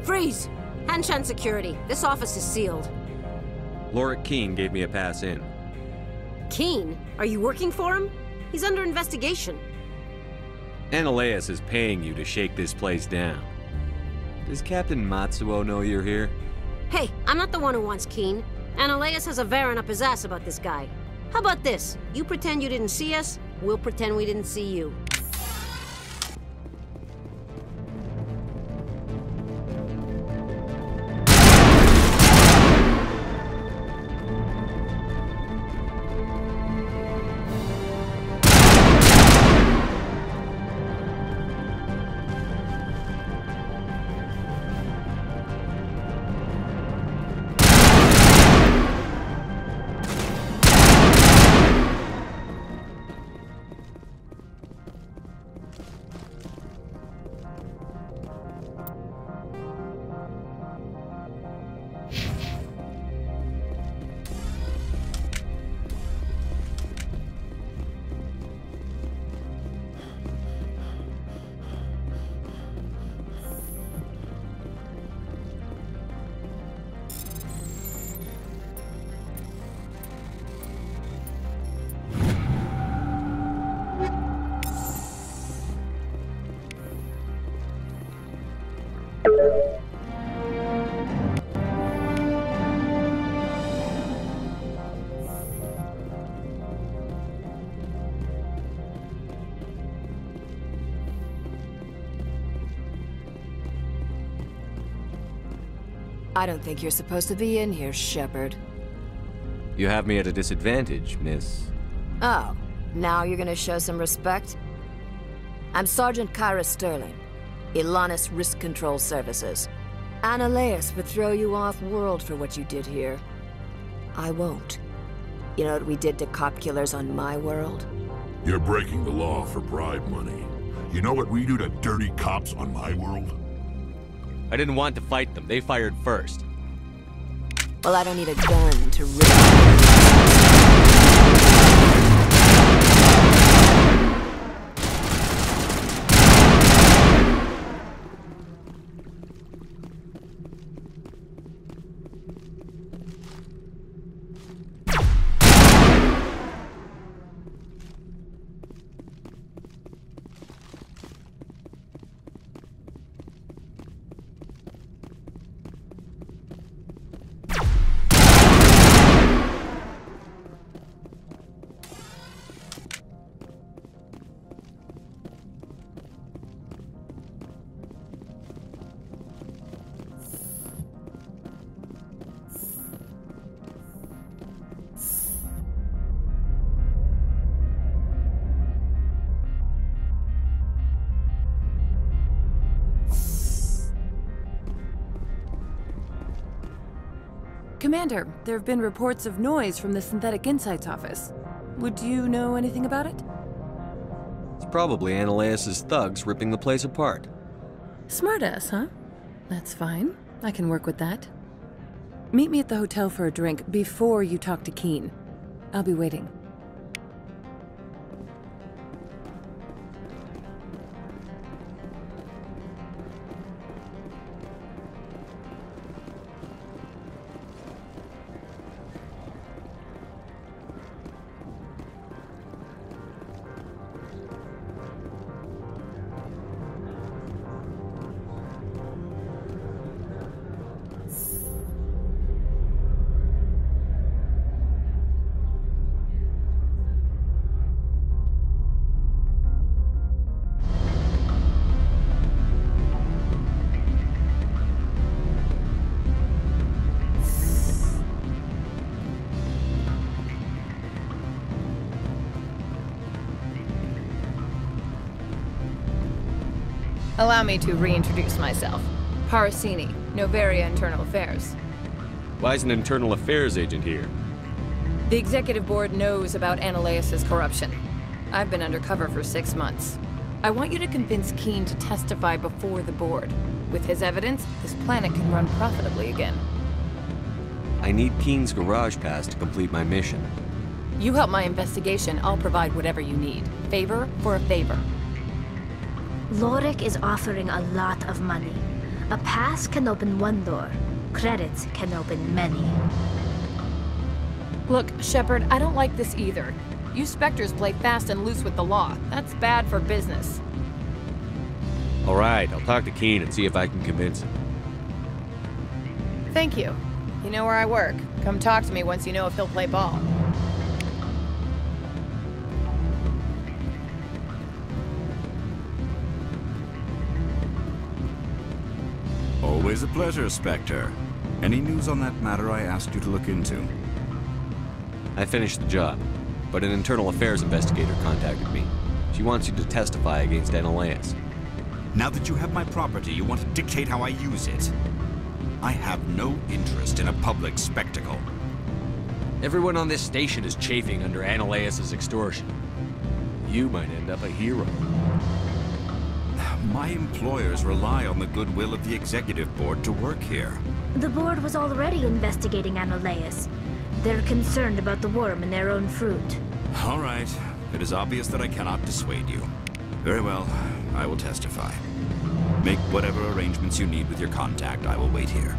Freeze! Hanshan security. This office is sealed. Lorik Keene gave me a pass in. Keene? Are you working for him? He's under investigation. Ananias is paying you to shake this place down. Does Captain Matsuo know you're here? Hey, I'm not the one who wants Keene. Ananias has a Varen up his ass about this guy. How about this? You pretend you didn't see us, we'll pretend we didn't see you. I don't think you're supposed to be in here, Shepard. You have me at a disadvantage, miss. Oh, now you're gonna show some respect? I'm Sergeant Kyra Sterling, Ilanis Risk Control Services. Ananias would throw you off-world for what you did here. I won't. You know what we did to cop killers on my world? You're breaking the law for bribe money. You know what we do to dirty cops on my world? I didn't want to fight them. They fired first. Well, I don't need a gun to rip. Commander, there have been reports of noise from the Synthetic Insights office. Would you know anything about it? It's probably Ananias' thugs ripping the place apart. Smartass, huh? That's fine. I can work with that. Meet me at the hotel for a drink before you talk to Keene. I'll be waiting. Allow me to reintroduce myself. Parasini, Novaria Internal Affairs. Why is an internal affairs agent here? The executive board knows about Ananias' corruption. I've been undercover for 6 months. I want you to convince Keene to testify before the board. With his evidence, this planet can run profitably again. I need Keene's garage pass to complete my mission. You help my investigation, I'll provide whatever you need. Favor for a favor. Lorik is offering a lot of money. A pass can open one door. Credits can open many. Look, Shepard, I don't like this either. You Spectres play fast and loose with the law. That's bad for business. Alright, I'll talk to Keen and see if I can convince him. Thank you. You know where I work. Come talk to me once you know if he'll play ball. Always a pleasure, Spectre. Any news on that matter I asked you to look into? I finished the job, but an internal affairs investigator contacted me. She wants you to testify against Analeus. Now that you have my property, you want to dictate how I use it. I have no interest in a public spectacle. Everyone on this station is chafing under Analeus' extortion. You might end up a hero. My employers rely on the goodwill of the executive board to work here. The board was already investigating Analeus. They're concerned about the worm in their own fruit. All right. It is obvious that I cannot dissuade you. Very well. I will testify. Make whatever arrangements you need with your contact. I will wait here.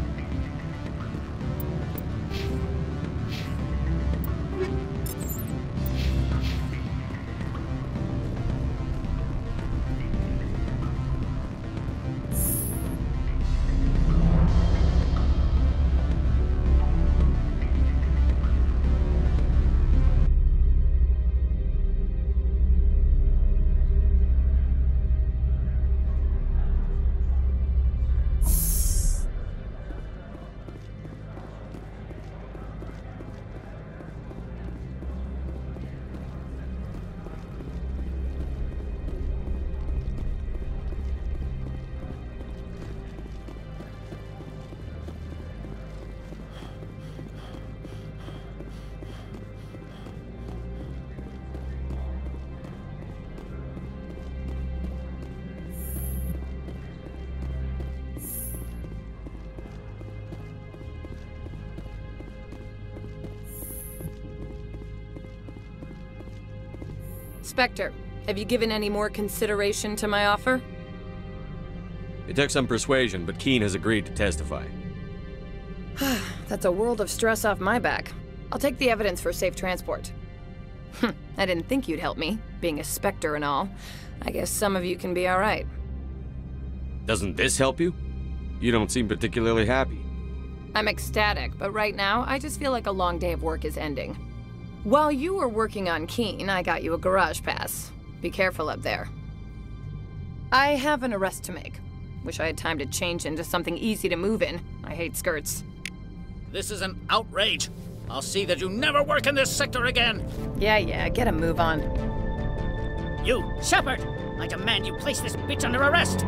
Spectre, have you given any more consideration to my offer? It took some persuasion, but Keen has agreed to testify. That's a world of stress off my back. I'll take the evidence for safe transport. I didn't think you'd help me, being a Spectre and all. I guess some of you can be alright. Doesn't this help you? You don't seem particularly happy. I'm ecstatic, but right now, I just feel like a long day of work is ending. While you were working on Keen, I got you a garage pass. Be careful up there. I have an arrest to make. Wish I had time to change into something easy to move in. I hate skirts. This is an outrage. I'll see that you never work in this sector again. Yeah, get a move on. You, Shepard! I demand you place this bitch under arrest!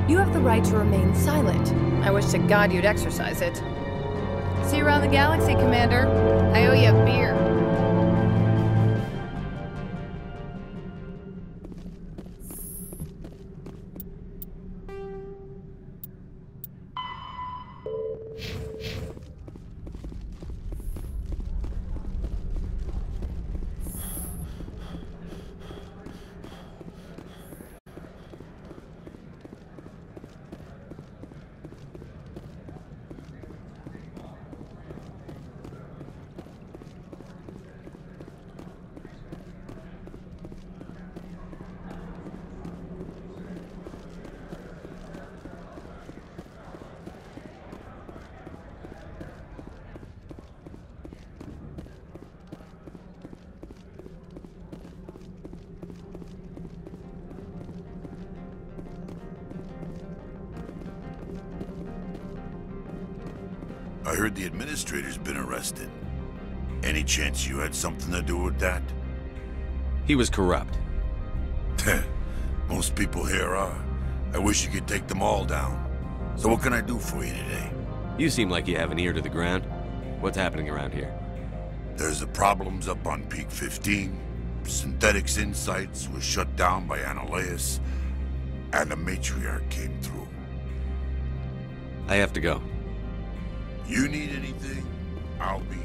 You have the right to remain silent. I wish to God you'd exercise it. See you around the galaxy, Commander. I owe you a beer. I heard the administrator's been arrested. Any chance you had something to do with that? He was corrupt. Most people here are. I wish you could take them all down. So what can I do for you today? You seem like you have an ear to the ground. What's happening around here? There's the problems up on Peak 15. Synthetics Insights was shut down by Analeus. And the matriarch came through. I have to go. You need anything, I'll be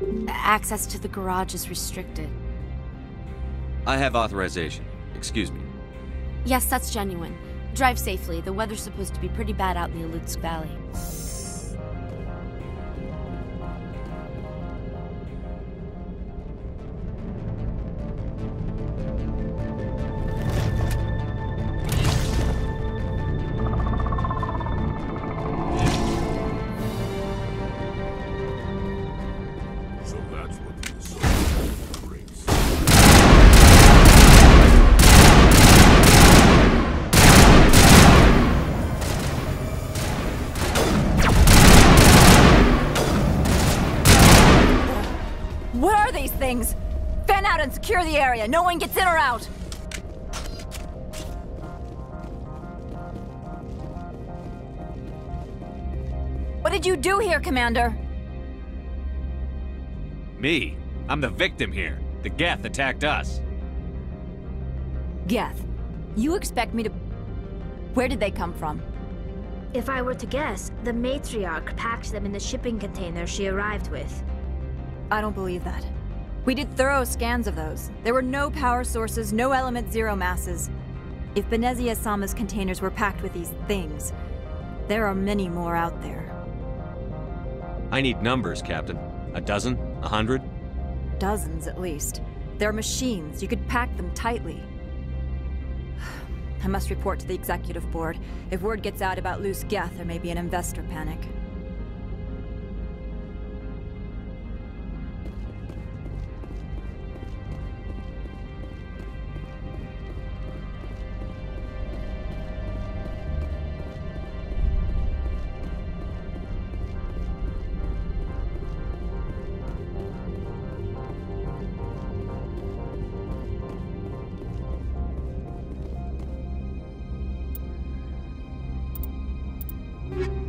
here. Access to the garage is restricted. I have authorization. Excuse me. Yes, that's genuine. Drive safely. The weather's supposed to be pretty bad out in the Alutsk Valley. Things. Fan out and secure the area. No one gets in or out. What did you do here, Commander? Me? I'm the victim here. The Geth attacked us. Geth? You expect me to... Where did they come from? If I were to guess, the matriarch packed them in the shipping container she arrived with. I don't believe that. We did thorough scans of those. There were no power sources, no element zero masses. If Benezia-sama's containers were packed with these things, there are many more out there. I need numbers, Captain. A dozen? 100? Dozens, at least. They're machines. You could pack them tightly. I must report to the executive board. If word gets out about loose Geth, there may be an investor panic. you